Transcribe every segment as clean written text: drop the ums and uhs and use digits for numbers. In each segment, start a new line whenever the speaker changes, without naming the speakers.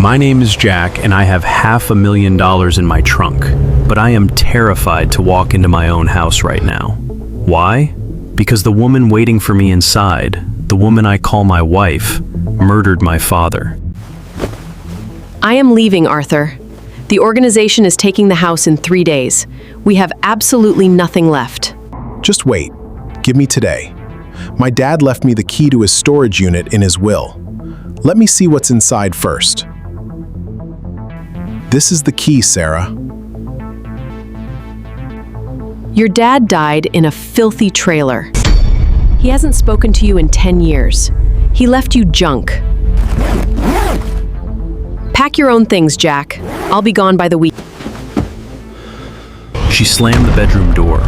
My name is Jack, and I have $500,000 in my trunk, but I am terrified to walk into my own house right now. Why? Because the woman waiting for me inside, the woman I call my wife, murdered my father.
I am leaving, Arthur. The organization is taking the house in 3 days. We have absolutely nothing left.
Just wait. Give me today. My dad left me the key to his storage unit in his will. Let me see what's inside first. This is the key, Sarah.
Your dad died in a filthy trailer. He hasn't spoken to you in 10 years. He left you junk. Pack your own things, Jack. I'll be gone by the week.
She slammed the bedroom door.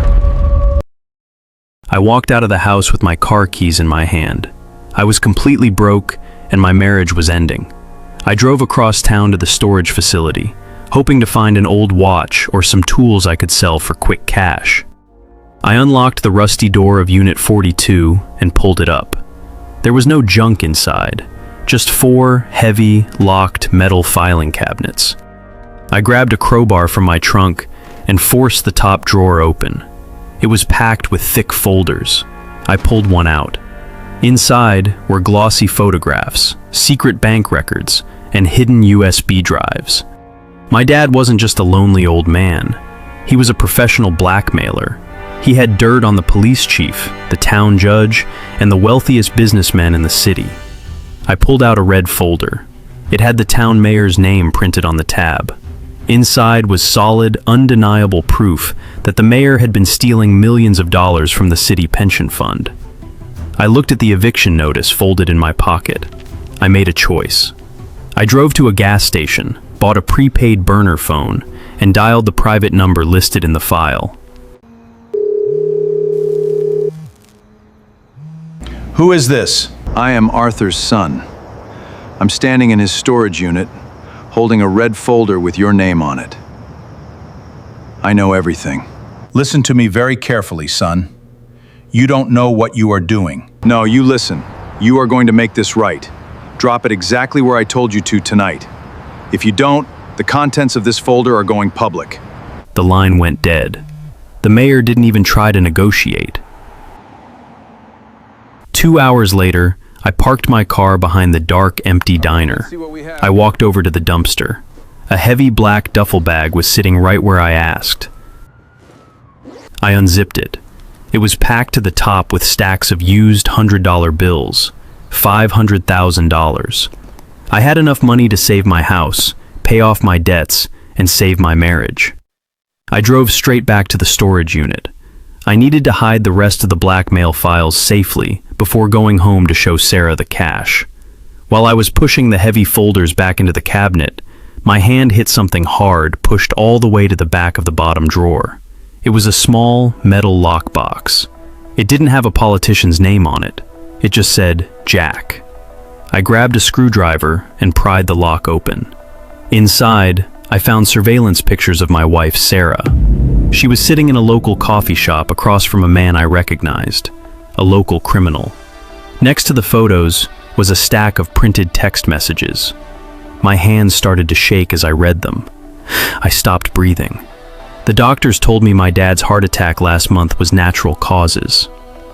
I walked out of the house with my car keys in my hand. I was completely broke, and my marriage was ending. I drove across town to the storage facility, hoping to find an old watch or some tools I could sell for quick cash. I unlocked the rusty door of Unit 42 and pulled it up. There was no junk inside, just 4 heavy, locked metal filing cabinets. I grabbed a crowbar from my trunk and forced the top drawer open. It was packed with thick folders. I pulled one out. Inside were glossy photographs, secret bank records, and hidden USB drives. My dad wasn't just a lonely old man. He was a professional blackmailer. He had dirt on the police chief, the town judge, and the wealthiest businessmen in the city. I pulled out a red folder. It had the town mayor's name printed on the tab. Inside was solid, undeniable proof that the mayor had been stealing millions of dollars from the city pension fund. I looked at the eviction notice folded in my pocket. I made a choice. I drove to a gas station, bought a prepaid burner phone, and dialed the private number listed in the file.
Who is this? I am Arthur's son. I'm standing in his storage unit, holding a red folder with your name on it. I know everything.
Listen to me very carefully, son. You don't know what you are doing.
No, you listen. You are going to make this right. Drop it exactly where I told you to tonight. If you don't, the contents of this folder are going public.
The line went dead. The mayor didn't even try to negotiate. 2 hours later, I parked my car behind the dark, empty diner. I walked over to the dumpster. A heavy black duffel bag was sitting right where I asked. I unzipped it. It was packed to the top with stacks of used $100 bills, $500,000. I had enough money to save my house, pay off my debts, and save my marriage. I drove straight back to the storage unit. I needed to hide the rest of the blackmail files safely before going home to show Sarah the cash. While I was pushing the heavy folders back into the cabinet, my hand hit something hard, pushed all the way to the back of the bottom drawer. It was a small metal lockbox. It didn't have a politician's name on it. It just said, Jack. I grabbed a screwdriver and pried the lock open. Inside, I found surveillance pictures of my wife, Sarah. She was sitting in a local coffee shop across from a man I recognized, a local criminal. Next to the photos was a stack of printed text messages. My hands started to shake as I read them. I stopped breathing. The doctors told me my dad's heart attack last month was natural causes.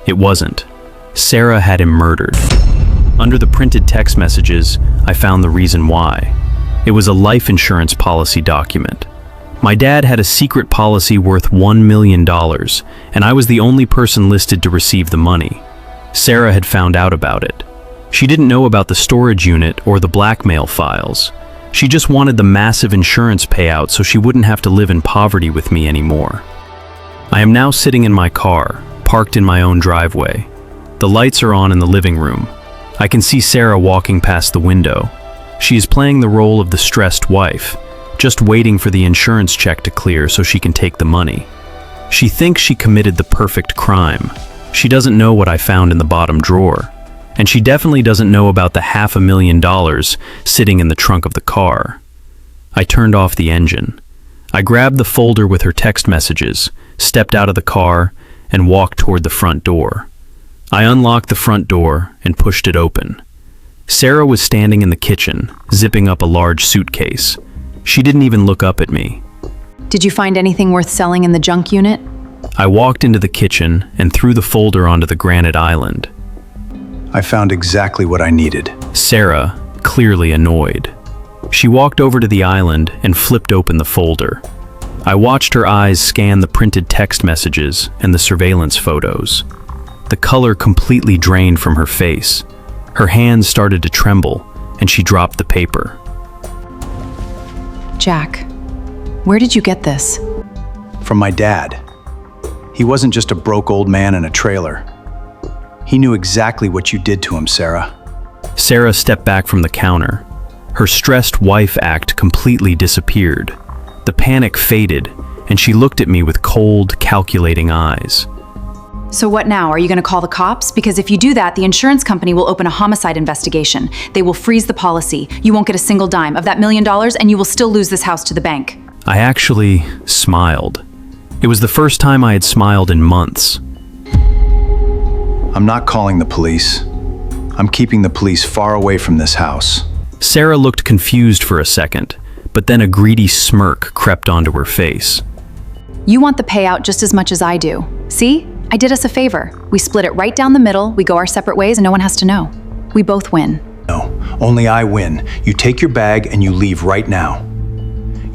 It wasn't. Sarah had him murdered. Under the printed text messages, I found the reason why. It was a life insurance policy document. My dad had a secret policy worth $1 million, and I was the only person listed to receive the money. Sarah had found out about it. She didn't know about the storage unit or the blackmail files. She just wanted the massive insurance payout so she wouldn't have to live in poverty with me anymore. I am now sitting in my car, parked in my own driveway. The lights are on in the living room. I can see Sarah walking past the window. She is playing the role of the stressed wife, just waiting for the insurance check to clear so she can take the money. She thinks she committed the perfect crime. She doesn't know what I found in the bottom drawer. And she definitely doesn't know about the $500,000 sitting in the trunk of the car. I turned off the engine. I grabbed the folder with her text messages, stepped out of the car, and walked toward the front door. I unlocked the front door and pushed it open. Sarah was standing in the kitchen, zipping up a large suitcase. She didn't even look up at me.
Did you find anything worth selling in the junk unit?
I walked into the kitchen and threw the folder onto the granite island.
I found exactly what I needed.
Sarah, clearly annoyed. She walked over to the island and flipped open the folder. I watched her eyes scan the printed text messages and the surveillance photos. The color completely drained from her face. Her hands started to tremble, and she dropped the paper.
Jack, where did you get this?
From my dad. He wasn't just a broke old man in a trailer. He knew exactly what you did to him, Sarah.
Sarah stepped back from the counter. Her stressed wife act completely disappeared. The panic faded, and she looked at me with cold, calculating eyes.
So what now? Are you going to call the cops? Because if you do that, the insurance company will open a homicide investigation. They will freeze the policy. You won't get a single dime of that $1 million, and you will still lose this house to the bank.
I actually smiled. It was the first time I had smiled in months.
I'm not calling the police. I'm keeping the police far away from this house.
Sarah looked confused for a second, but then a greedy smirk crept onto her face.
You want the payout just as much as I do. See? I did us a favor. We split it right down the middle, we go our separate ways, and no one has to know. We both win.
No, only I win. You take your bag and you leave right now.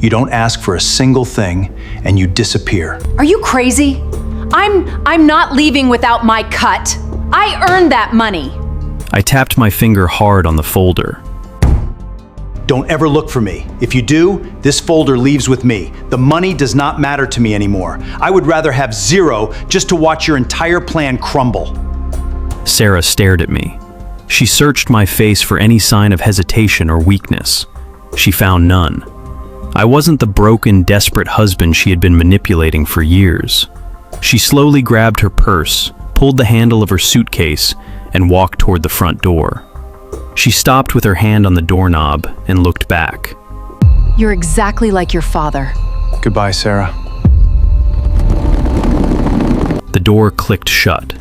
You don't ask for a single thing, and you disappear.
Are you crazy? I'm not leaving without my cut. I earned that money.
I tapped my finger hard on the folder.
Don't ever look for me. If you do, this folder leaves with me. The money does not matter to me anymore. I would rather have zero just to watch your entire plan crumble.
Sarah stared at me. She searched my face for any sign of hesitation or weakness. She found none. I wasn't the broken, desperate husband she had been manipulating for years. She slowly grabbed her purse, pulled the handle of her suitcase, and walked toward the front door. She stopped with her hand on the doorknob and looked back.
You're exactly like your father.
Goodbye, Sarah.
The door clicked shut.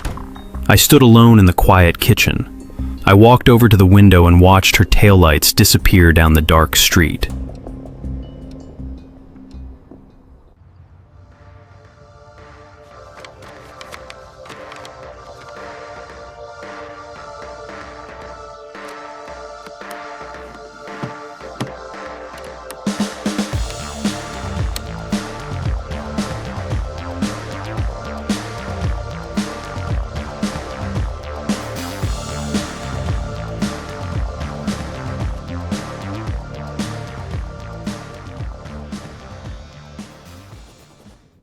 I stood alone in the quiet kitchen. I walked over to the window and watched her taillights disappear down the dark street.